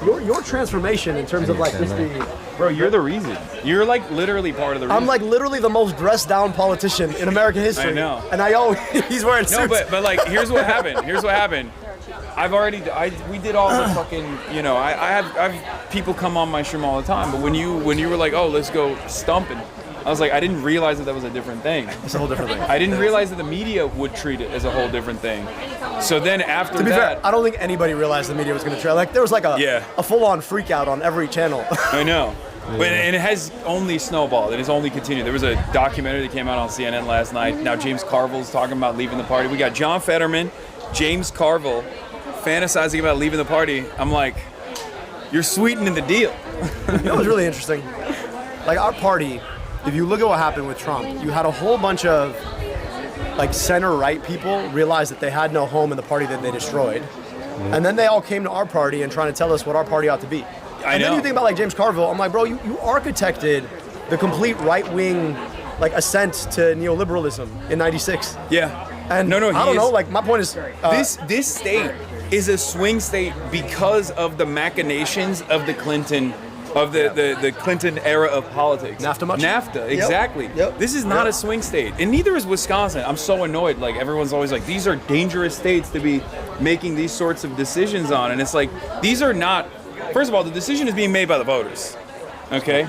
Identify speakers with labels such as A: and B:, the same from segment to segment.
A: your transformation in terms of like just the.
B: Bro, you're the reason. You're like literally part of the reason.
A: I'm like literally the most dressed down politician in American history.
B: I know.
A: And he's wearing suits.
B: No, but like here's what happened. We did all the fucking, I have people come on my stream all the time, but when you were like, oh, let's go stumping, I was like, I didn't realize that was a different thing.
A: It's a whole different thing.
B: I didn't realize that the media would treat it as a whole different thing. So then after
A: to be
B: that,
A: fair, I don't think anybody realized the media was going to try. Like there was like a full-on freak out on every channel.
B: I know. But, and it has only snowballed. It has only continued. There was a documentary that came out on CNN last night. Now James Carville's talking about leaving the party. We got John Fetterman, James Carville, fantasizing about leaving the party. I'm like, you're sweetening the deal.
A: You know what's really interesting? Like our party, if you look at what happened with Trump, you had a whole bunch of like center-right people realize that they had no home in the party that they destroyed. And then they all came to our party and trying to tell us what our party ought to be.
B: I know.
A: Then you think about like James Carville, I'm like, bro, you architected the complete right-wing like ascent to neoliberalism in '96.
B: Yeah.
A: And I don't know, like my point is
B: this state is a swing state because of the machinations of the Clinton the Clinton era of politics. NAFTA, exactly.
A: Yep.
B: This is not a swing state, and neither is Wisconsin. I'm so annoyed. Like everyone's always like, these are dangerous states to be making these sorts of decisions on, and it's like these are not. First of all, the decision is being made by the voters. Okay.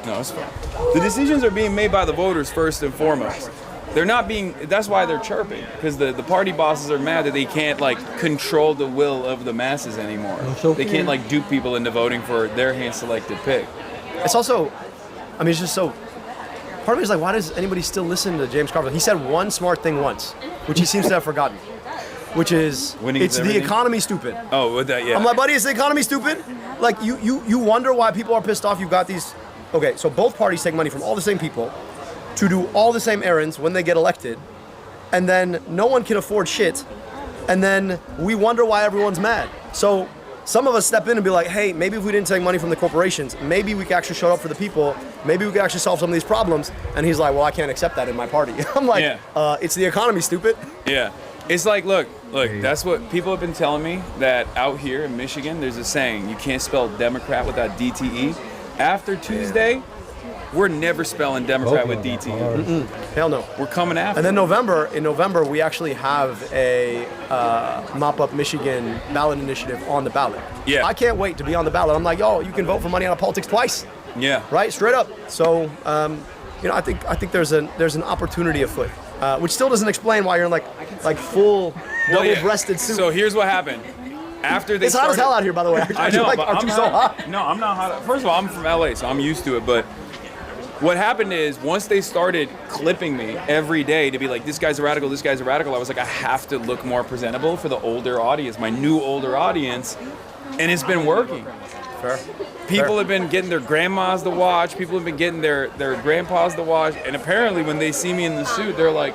B: No, it's fine. The decisions are being made by the voters first and foremost. They're not being. That's why they're chirping, because the party bosses are mad that they can't like control the will of the masses anymore. They can't like dupe people into voting for their hand-selected pick.
A: It's also, I mean, it's just so. Part of me is like, why does anybody still listen to James Carville? He said one smart thing once, which he seems to have forgotten, which is it's the economy stupid.
B: Oh, with that, yeah.
A: I'm like, buddy, is the economy stupid? Like you wonder why people are pissed off. You've got these. Okay, so both parties take money from all the same people to do all the same errands when they get elected, and then no one can afford shit, and then we wonder why everyone's mad. So some of us step in and be like, hey, maybe if we didn't take money from the corporations, maybe we could actually show up for the people, maybe we could actually solve some of these problems. And he's like, well, I can't accept that in my party. I'm like, it's the economy, stupid.
B: Yeah. It's like, look, that's what people have been telling me, that out here in Michigan, there's a saying, you can't spell Democrat without DTE. After Tuesday, we're never spelling Democrat with DTE.
A: Hell no.
B: We're coming after.
A: And then in November, we actually have a Mop Up Michigan ballot initiative on the ballot.
B: Yeah.
A: I can't wait to be on the ballot. I'm like, yo, you can vote for money out of politics twice.
B: Yeah.
A: Right, straight up. So, I think there's an opportunity afoot, which still doesn't explain why you're in like full double-breasted suit.
B: So here's what happened. After they
A: it's hot as hell out here, by the way.
B: I know, but
A: aren't you so hot?
B: No, I'm not hot. First of all, I'm from LA, so I'm used to it. But what happened is, once they started clipping me every day to be like, this guy's a radical, this guy's a radical, I was like, I have to look more presentable for the older audience, my new older audience, and it's been working.
A: Fair.
B: People have been getting their grandmas to watch, people have been getting their grandpas to watch, and apparently when they see me in the suit, they're like,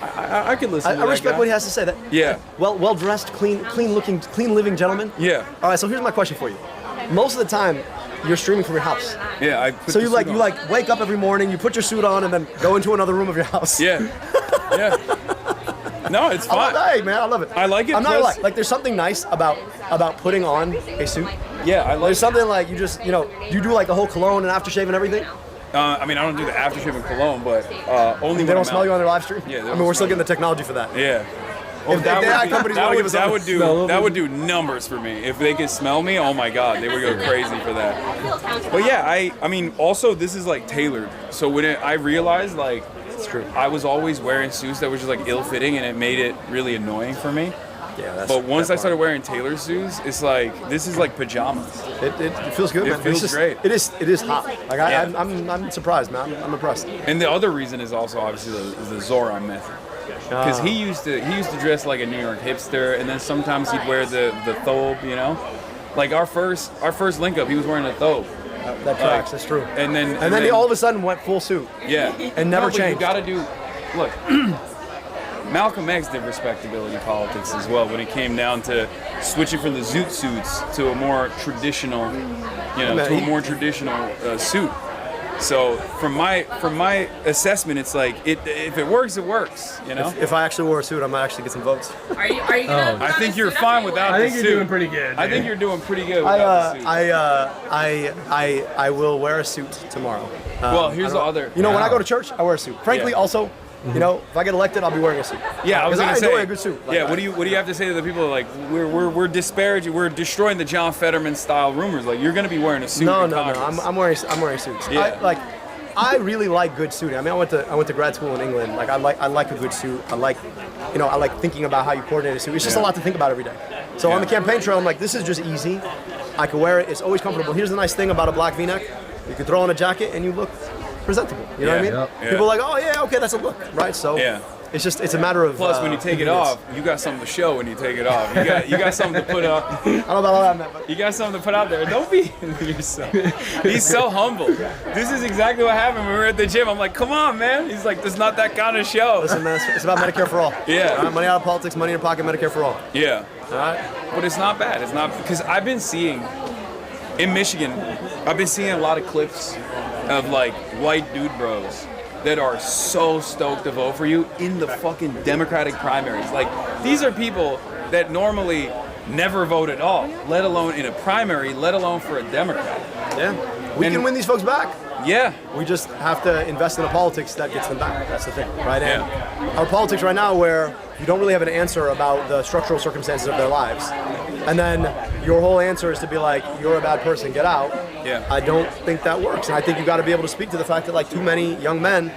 B: I could listen to that
A: I respect
B: guy.
A: what he has to say. That well dressed, clean looking, clean living gentleman.
B: Yeah.
A: All right. So here's my question for you. Most of the time, you're streaming from your house.
B: Yeah.
A: So you wake up every morning, you put your suit on, and then go into another room of your house.
B: Yeah. Yeah. No, it's fine.
A: Hey man, I love it.
B: I like it.
A: I'm not like there's something nice about putting on a suit.
B: Yeah, I like.
A: There's something like you just you do like the whole cologne and aftershave and everything.
B: I mean, I don't do the aftershave and cologne, but only
A: they don't smell you on their live stream.
B: Yeah,
A: I mean, we're still getting the technology for that.
B: Yeah.
A: If
B: that would do numbers for me. If they could smell me, oh my God, they would go crazy for that. But yeah, I mean, also this is like tailored. So when I realized like,
A: it's true.
B: I was always wearing suits that were just like ill-fitting, and it made it really annoying for me.
A: Yeah,
B: but once I started wearing tailored suits, it's like, this is like pajamas.
A: It feels good, man.
B: It feels great.
A: It is hot. Like I'm surprised, man. I'm impressed.
B: And the other reason is also obviously the Zoran method. Because he used to dress like a New York hipster, and then sometimes he'd wear the thobe, Like our first link up, he was wearing a thobe.
A: That tracks. That's true.
B: And then
A: he all of a sudden went full suit.
B: Yeah.
A: And never changed.
B: You got to do. Look, Malcolm X did respectability politics as well when it came down to switching from the zoot suits to a more traditional, suit. So from my assessment, it's like if it works, it works. You know.
A: If I actually wore a suit, I might actually get some votes.
C: Are you gonna?
B: I think you're fine without
D: I
B: the
D: think
B: suit.
D: you're doing pretty good.
B: I think you're doing pretty good without the suit.
A: I will wear a suit tomorrow.
B: Well, here's the other.
A: You know, when I go to church, I wear a suit. Frankly,
B: Yeah.
A: also, you know, if I get elected, I'll be wearing a suit.
B: Yeah, I was gonna say.
A: enjoy a good suit. Like,
B: Yeah, what do you have to say to the people that, like we're disparaging, we're destroying the John Fetterman style rumors? Like you're gonna be wearing a suit.
A: No,
B: in
A: no, no.
B: Congress.
A: I'm wearing suits.
B: Yeah.
A: I really like good suiting. I mean, I went to grad school in England. Like I like a good suit. I like thinking about how you coordinate a suit. It's just a lot to think about every day. So on the campaign trail, I'm like, this is just easy. I can wear it. It's always comfortable. Here's the nice thing about a black V-neck: you can throw on a jacket and you look presentable. You know what I mean?
B: Yeah.
A: People are like, oh yeah, okay, that's a look, right? So it's a matter of.
B: Plus, when you take it off, you got something to show. When you take it off, you got something to put up.
A: I don't know about all that, man, but
B: You got something to put out there. Don't be. He's so humble. This is exactly what happened when we were at the gym. I'm like, come on, man. He's like, there's not that kind of show.
A: listen, man, it's about Medicare for all.
B: Yeah.
A: All right, money out of politics, money in your pocket, Medicare for all.
B: Yeah.
A: All right.
B: But it's not bad. It's not, because I've been seeing in Michigan, I've been seeing a lot of clips of like white dude bros that are so stoked to vote for you in the fucking Democratic primaries. Like, these are people that normally never vote at all, let alone in a primary, let alone for a Democrat.
A: Yeah. We can win these folks back.
B: Yeah.
A: We just have to invest in a politics that gets them back. That's the thing, right? And
B: Yeah.
A: our politics right now, where you don't really have an answer about the structural circumstances of their lives, and then your whole answer is to be like, you're a bad person, get out.
B: Yeah.
A: I don't think that works. And I think you got to be able to speak to the fact that like too many young men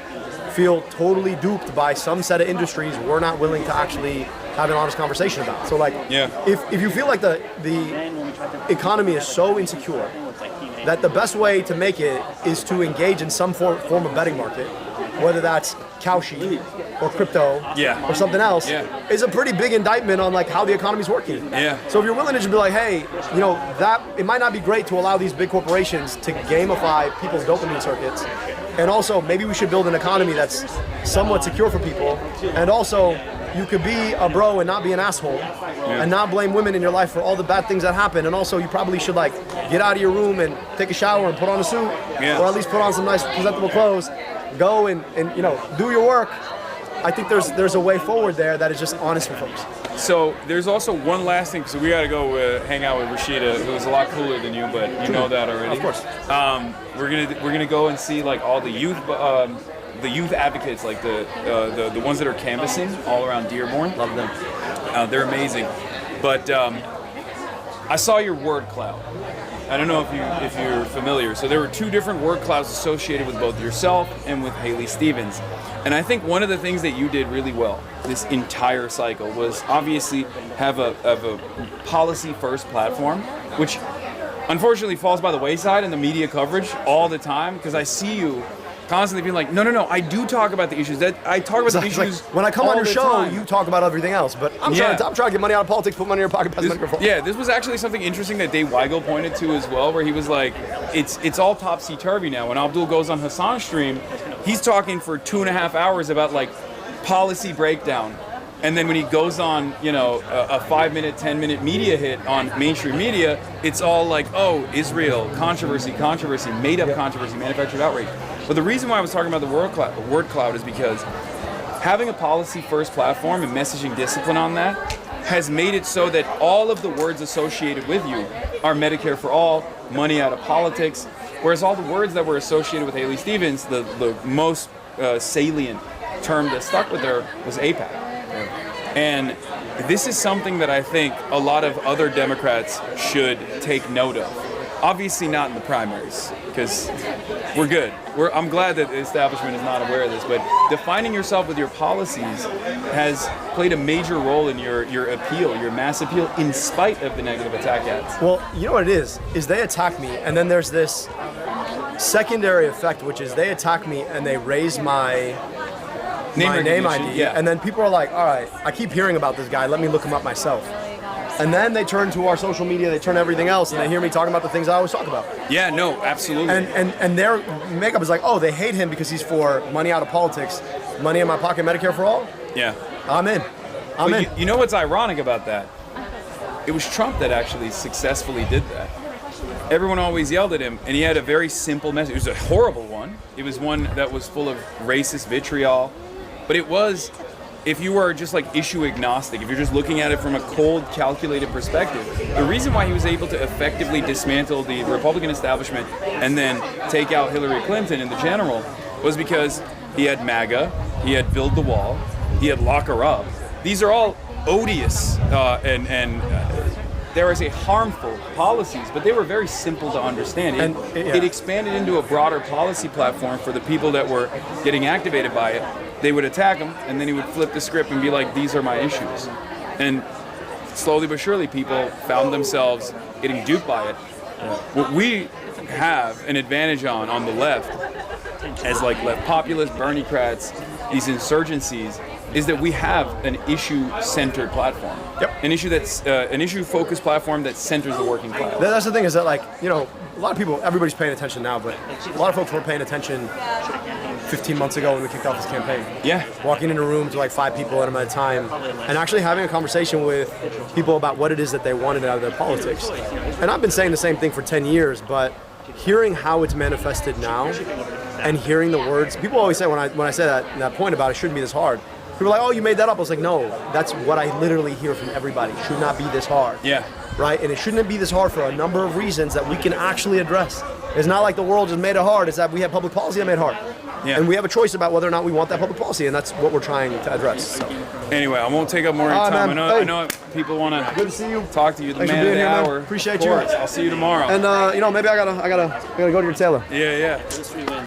A: feel totally duped by some set of industries we're not willing to actually have an honest conversation about. So like, if you feel like the economy is so insecure that the best way to make it is to engage in some form of betting market, whether that's cow sheep or crypto or something else, is a pretty big indictment on like how the economy's working.
B: Yeah.
A: So if you're willing to just be like, hey, you know, that it might not be great to allow these big corporations to gamify people's dopamine circuits, and also maybe we should build an economy that's somewhat secure for people, and also you could be a bro and not be an asshole, and not blame women in your life for all the bad things that happen, and also you probably should like get out of your room and take a shower and put on a suit, or at least put on some nice presentable clothes, go and you know, do your work. I think there's a way forward there that is just honest for folks.
B: So there's also one last thing, because we got to go hang out with Rashida, who's a lot cooler than you, but you know that already.
A: Of course.
B: We're gonna go and see like all the youth advocates, like the ones that are canvassing all around Dearborn.
A: Love them.
B: They're amazing. But I saw your word cloud. I don't know if you're familiar. So there were two different word clouds associated with both yourself and with Haley Stevens. And I think one of the things that you did really well this entire cycle was obviously have a policy first platform, which unfortunately falls by the wayside in the media coverage all the time, because I see you constantly being like, no, I do talk about the issues. That I talk about the issues.
A: Like, when I come on your show,
B: time.
A: you talk about everything else. But I'm trying to get money out of politics, put money in your pocket, pass money for.
B: Yeah, this was actually something interesting that Dave Weigel pointed to as well, where he was like, it's all topsy-turvy now. When Abdul goes on Hasan's stream, he's talking for 2.5 hours about like policy breakdown. And then when he goes on, you know, a 5-minute, 10-minute media hit on mainstream media, it's all like, oh, Israel, controversy, made-up controversy, manufactured outrage. But the reason why I was talking about the word cloud is because having a policy-first platform and messaging discipline on that has made it so that all of the words associated with you are Medicare for all, money out of politics, whereas all the words that were associated with Haley Stevens, the most salient term that stuck with her was AIPAC. And this is something that I think a lot of other Democrats should take note of. Obviously not in the primaries, because we're good. I'm glad that the establishment is not aware of this, but defining yourself with your policies has played a major role in your appeal, your mass appeal, in spite of the negative attack ads.
A: Well, you know what it is they attack me, and then there's this secondary effect, which is they attack me and they raise my name ID, and then people are like, all right, I keep hearing about this guy, let me look him up myself. And then they turn to our social media, they turn to everything else, and they hear me talking about the things I always talk about.
B: Yeah, no, absolutely.
A: And their makeup is like, oh, they hate him because he's for money out of politics, money in my pocket, Medicare for all?
B: Yeah.
A: I'm in. I'm in.
B: You know what's ironic about that? It was Trump that actually successfully did that. everyone always yelled at him, and he had a very simple message. It was a horrible one. It was one that was full of racist vitriol, but it was, if you were just like issue agnostic, if you're just looking at it from a cold, calculated perspective, the reason why he was able to effectively dismantle the Republican establishment and then take out Hillary Clinton in the general was because he had MAGA, he had Build the Wall, he had Lock Her Up. These are all odious and dare I say, harmful policies, but they were very simple to understand. It expanded into a broader policy platform for the people that were getting activated by it. They would attack him, and then he would flip the script and be like, these are my issues. And slowly but surely, people found themselves getting duped by it. What we have an advantage on the left, as like left populists, Bernie-crats, these insurgencies, is that we have an issue-centered platform.
A: Yep.
B: An issue that's an issue-focused platform that centers the working class.
A: That's the thing, is that, like, you know, a lot of people, everybody's paying attention now, but a lot of folks weren't paying attention 15 months ago when we kicked off this campaign.
B: Yeah.
A: Walking into rooms with like 5 people at a time, and actually having a conversation with people about what it is that they wanted out of their politics. And I've been saying the same thing for 10 years, but hearing how it's manifested now, and hearing the words, people always say when I say that point about it shouldn't be this hard. People are like, oh, you made that up. I was like, no, that's what I literally hear from everybody. It should not be this hard.
B: Yeah.
A: Right? And it shouldn't be this hard for a number of reasons that we can actually address. It's not like the world just made it hard. It's that we have public policy that made it hard.
B: Yeah.
A: And we have a choice about whether or not we want that public policy, and that's what we're trying to address. So.
B: Anyway, I won't take up more of your time.
A: Man.
B: I know people want to
A: Good to see you.
B: talk to you. The
A: Thanks
B: man
A: for
B: of
A: being
B: the
A: here, man.
B: hour.
A: Appreciate
B: of course.
A: you.
B: I'll see you tomorrow.
A: And you know, maybe I gotta go to your tailor.
B: Yeah.